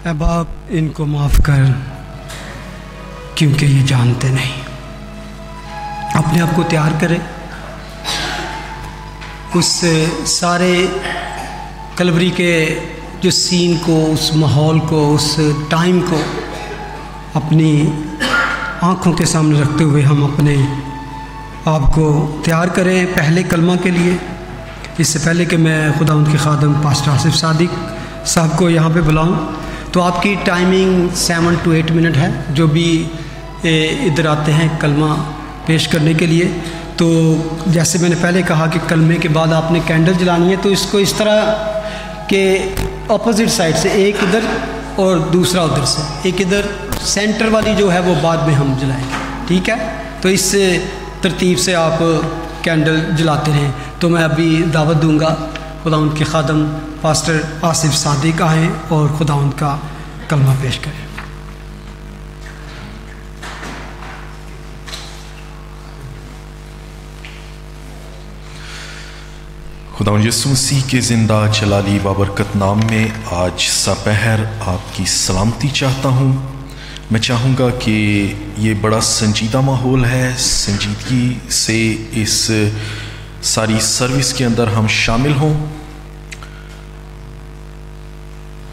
اے باپ ان کو معاف کر کیونکہ یہ جانتے نہیں. اپنے آپ کو تیار کرے اس سارے کلوری کے جو سین کو، اس ماحول کو، اس ٹائم کو اپنی آنکھوں کے سامنے رکھتے ہوئے ہم اپنے آپ کو تیار کریں پہلے کلمہ کے لیے. اس سے پہلے کہ میں خداوند کے خادم پاسٹر آصف صادق صاحب کو یہاں پہ بلاؤں تو آپ کی ٹائمنگ 7 to 8 منٹ ہے. جو بھی ادھر آتے ہیں کلمہ پیش کرنے کے لیے، تو جیسے میں نے پہلے کہا کہ کلمے کے بعد آپ نے کینڈل جلانی ہے، تو اس کو اس طرح کہ اپوزٹ سائڈ سے ایک ادھر اور دوسرا ادھر سے، ایک ادھر سینٹر والی جو ہے وہ بعد میں ہم جلائیں گے. ٹھیک ہے؟ تو اس ترتیب سے آپ کینڈل جلاتے رہیں. تو میں ابھی دعوت دوں گا خداوند کے خادم پاسٹر آصف صادق آئیں اور خداوند کا کلمہ پیش کریں. خداوند یسوع مسیح کے زندہ جلالی بابرکت نام میں آج سپہر آپ کی سلامتی چاہتا ہوں. میں چاہوں گا کہ یہ بڑا سنجیدہ ماحول ہے، سنجیدگی سے اس ساری سروس کے اندر ہم شامل ہوں.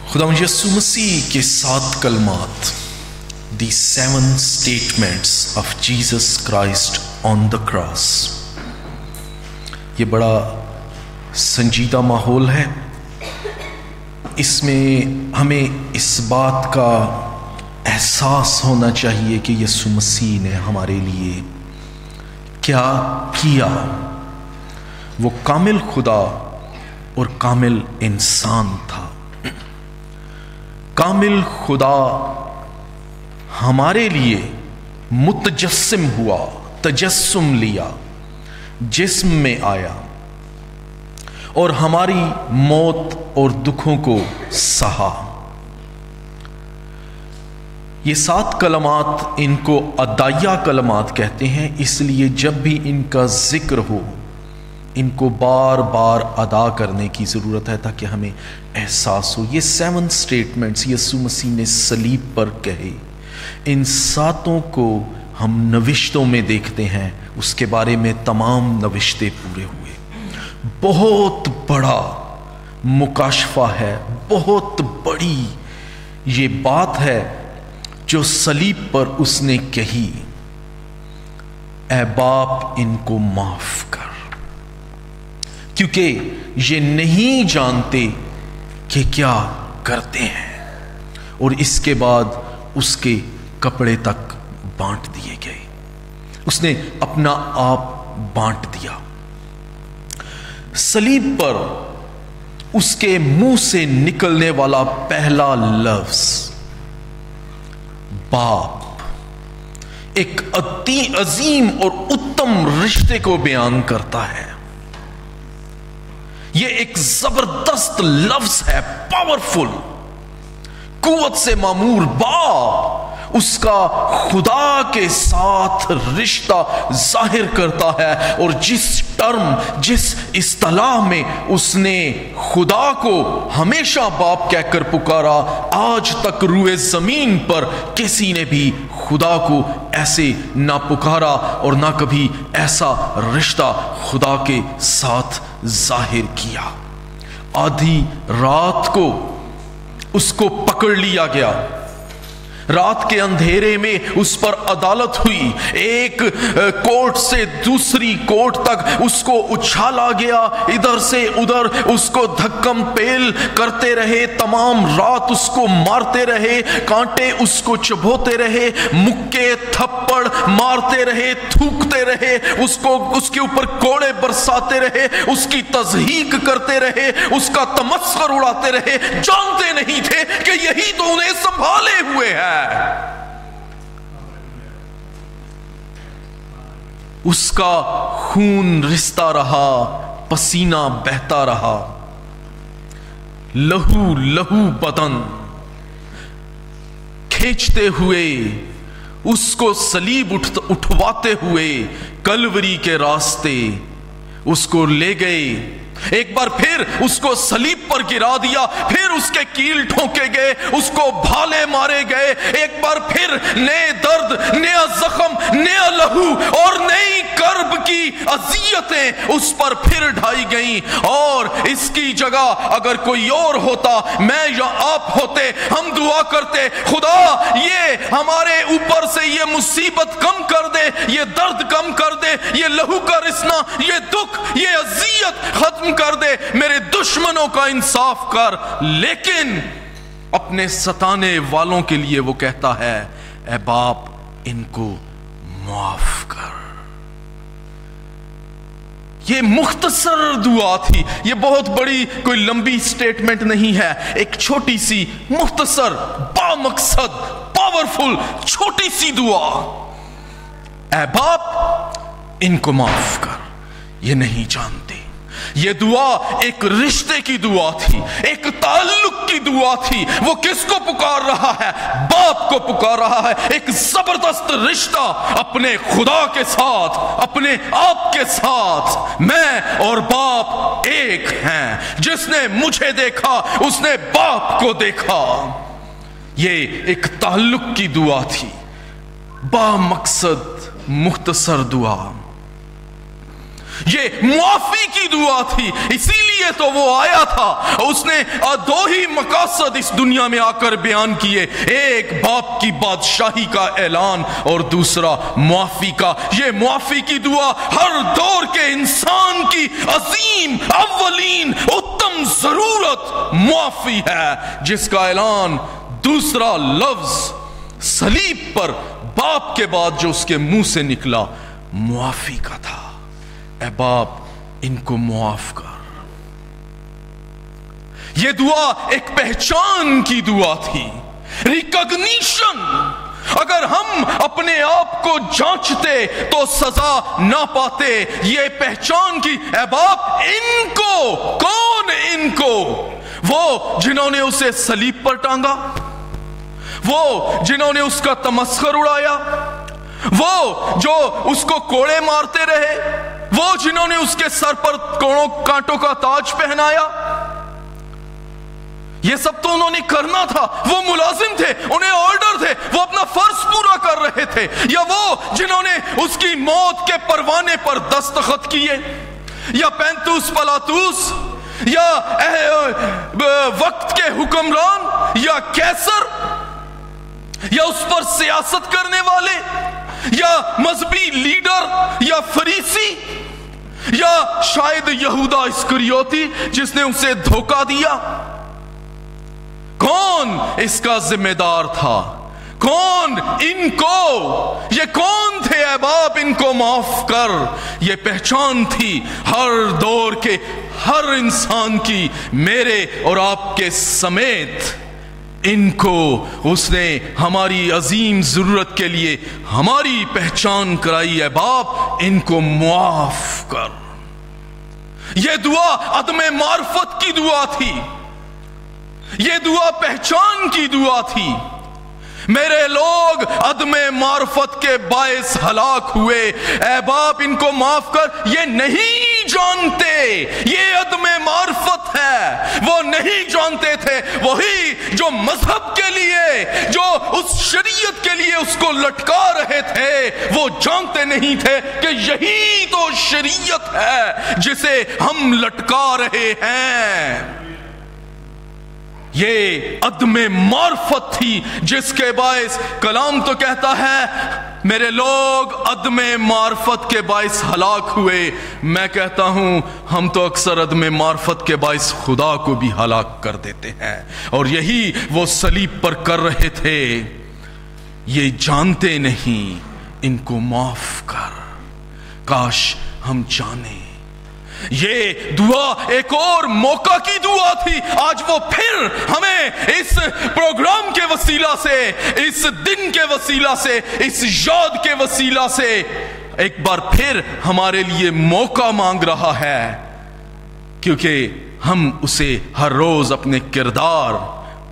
خداوند یسوع مسیح کے 7 کلمات، دی 7 statements of Jesus Christ on the cross، یہ بڑا سنجیدہ ماحول ہے. اس میں ہمیں اس بات کا احساس ہونا چاہیے کہ یسوع مسیح نے ہمارے لیے کیا کیا. وہ کامل خدا اور کامل انسان تھا. کامل خدا ہمارے لیے متجسم ہوا، تجسم لیا، جسم میں آیا اور ہماری موت اور دکھوں کو سہا. یہ 7 کلمات، ان کو ادائیہ کلمات کہتے ہیں، اس لیے جب بھی ان کا ذکر ہو ان کو بار بار ادا کرنے کی ضرورت ہے تاکہ ہمیں احساس ہو. یہ 7 سٹیٹمنٹس یسوع مسیح نے صلیب پر کہے، ان 7 کو ہم نوشتوں میں دیکھتے ہیں. اس کے بارے میں تمام نوشتے پورے ہوئے. بہت بڑا مکاشفہ ہے، بہت بڑی یہ بات ہے جو صلیب پر اس نے کہی، اے باپ ان کو معاف کر، کیونکہ یہ نہیں جانتے کہ کیا کرتے ہیں. اور اس کے بعد اس کے کپڑے تک بانٹ دیے گئے. اس نے اپنا آپ بانٹ دیا. صلیب پر اس کے منہ سے نکلنے والا پہلا لفظ باپ ایک عظیم اور اتم رشتے کو بیان کرتا ہے. یہ ایک زبردست لفظ ہے، پاورفل، قوت سے معمور. باپ اس کا خدا کے ساتھ رشتہ ظاہر کرتا ہے. اور جس اصطلاح میں اس نے خدا کو ہمیشہ باپ کہہ کر پکارا، آج تک روئے زمین پر کسی نے بھی خدا کو ایسے نہ پکارا اور نہ کبھی ایسا رشتہ خدا کے ساتھ ظاہر کیا. آدھی رات کو اس کو پکڑ لیا گیا. رات کے اندھیرے میں اس پر عدالت ہوئی. ایک کورٹ سے دوسری کورٹ تک اس کو اچھالا گیا، ادھر سے ادھر اس کو دھکم پیل کرتے رہے. تمام رات اس کو مارتے رہے، کانٹے اس کو چبھوتے رہے، مکے تھپڑ مارتے رہے، تھوکتے رہے، اس کے اوپر کوڑے برساتے رہے، اس کی تضحیک کرتے رہے، اس کا تمسخر اڑاتے رہے. جانتے نہیں تھے کہ یہی تو انہیں سنبھالے ہوئے ہیں. اس کا خون رستا رہا، پسینہ بہتا رہا، لہو لہو بدن کھینچتے ہوئے اس کو صلیب اٹھواتے ہوئے کلوری کے راستے اس کو لے گئے ایک بار پھر اس کو صلیب پر گرا دیا، پھر اس کے کیل ٹھونکے گئے، اس کو بھالے مارے گئے، ایک بار پھر نئے درد، نیا زخم، نیا لہو اور نئی کرب کی اذیتیں اس پر پھر ڈھائی گئیں۔ اور اس کی جگہ اگر کوئی اور ہوتا، میں یا آپ ہوتے، ہم دعا کرتے، خدا یہ ہمارے اوپر سے یہ مصیبت کم کر دے، یہ درد کم کر دے، یہ لہو کا رسنا، یہ دکھ، یہ اذیت ختم کر دے، میرے دشمنوں کا انصاف کر۔ لیکن اپنے ستانے والوں کے لیے وہ کہتا ہے، اے باپ ان کو معاف کر۔ یہ مختصر دعا تھی، یہ بہت بڑی کوئی لمبی سٹیٹمنٹ نہیں ہے، ایک چھوٹی سی مختصر با مقصد پاورفل چھوٹی سی دعا، اے باپ ان کو معاف کر، یہ نہیں جانتے۔ یہ دعا ایک رشتے کی دعا تھی، ایک تعلق کی دعا تھی۔ وہ کس کو پکار رہا ہے؟ باپ کو پکار رہا ہے۔ ایک زبردست رشتہ اپنے خدا کے ساتھ، اپنے آپ کے ساتھ۔ میں اور باپ ایک ہیں، جس نے مجھے دیکھا اس نے باپ کو دیکھا۔ یہ ایک تعلق کی دعا تھی، با مقصد مختصر دعا۔ یہ معافی کی دعا تھی، اسی لیے تو وہ آیا تھا۔ اس نے دو ہی مقاصد اس دنیا میں آ کر بیان کیے، ایک باپ کی بادشاہی کا اعلان اور دوسرا معافی کا۔ یہ معافی کی دعا ہر دور کے انسان کی عظیم اولین اتم ضرورت معافی ہے، جس کا اعلان دوسرا لفظ صلیب پر باپ کے بعد جو اس کے منہ سے نکلا معافی کا تھا۔ اے باپ ان کو معاف کر۔ یہ دعا ایک پہچان کی دعا تھی، ریکگنیشن۔ اگر ہم اپنے آپ کو جانچتے تو سزا نہ پاتے، یہ پہچان کی، اے باپ ان کو۔ کون ان کو؟ وہ جنہوں نے اسے صلیب پر ٹانگا، وہ جنہوں نے اس کا تمسخر اڑایا، وہ جو اس کو کوڑے مارتے رہے، وہ جنہوں نے اس کے سر پر کانٹوں کا تاج پہنایا۔ یہ سب تو انہوں نے کرنا تھا، وہ ملازم تھے، انہیں آرڈر تھے، وہ اپنا فرض پورا کر رہے تھے۔ یا وہ جنہوں نے اس کی موت کے پروانے پر دستخط کیے، یا پینتوس پلاتوس، یا وقت کے حکمران، یا کیسر، یا اس پر سیاست کرنے والے، یا مذہبی لیڈر، یا فریسی، یا شاید یہودا اسکریوتی جس نے اسے دھوکہ دیا۔ کون اس کا ذمہ دار تھا؟ کون ان کو؟ یہ کون تھے؟ اے باپ ان کو معاف کر۔ یہ پہچان تھی ہر دور کے ہر انسان کی، میرے اور آپ کے سمیت۔ ان کو اس نے ہماری عظیم ضرورت کے لیے ہماری پہچان کرائی۔ اے باپ ان کو معاف کر۔ یہ دعا عدم معرفت کی دعا تھی، یہ دعا پہچان کی دعا تھی۔ میرے لوگ عدم معرفت کے باعث ہلاک ہوئے، اے باپ ان کو معاف کر۔ یہ نہیں جانتے، یہ عدم معرفت ہے۔ وہ نہیں جانتے تھے، وہی جو مذہب کے لیے، جو اس شریعت کے لیے اس کو لٹکا رہے تھے، وہ جانتے نہیں تھے کہ یہی تو شریعت ہے جسے ہم لٹکا رہے ہیں۔ یہ عدم معرفت تھی جس کے باعث کلام تو کہتا ہے میرے لوگ عدم معرفت کے باعث ہلاک ہوئے۔ میں کہتا ہوں ہم تو اکثر عدم معرفت کے باعث خدا کو بھی ہلاک کر دیتے ہیں، اور یہی وہ صلیب پر کر رہے تھے۔ یہ جانتے نہیں، ان کو معاف کر۔ کاش ہم جانیں۔ یہ دعا ایک اور موقع کی دعا تھی۔ آج وہ پھر ہمیں اس پروگرام کے وسیلہ سے، اس دن کے وسیلہ سے، اس یاد کے وسیلہ سے ایک بار پھر ہمارے لیے موقع مانگ رہا ہے، کیونکہ ہم اسے ہر روز اپنے کردار،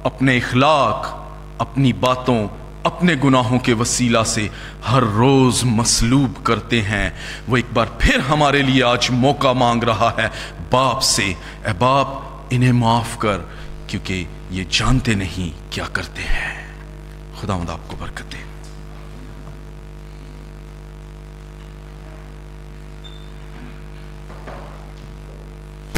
اپنے اخلاق، اپنی باتوں اپنے گناہوں کے وسیلہ سے ہر روز مصلوب کرتے ہیں، وہ ایک بار پھر ہمارے لیے آج موقع مانگ رہا ہے باپ سے، اے باپ انہیں معاف کر، کیونکہ یہ جانتے نہیں کیا کرتے ہیں۔ خداوند آپ کو برکت دے۔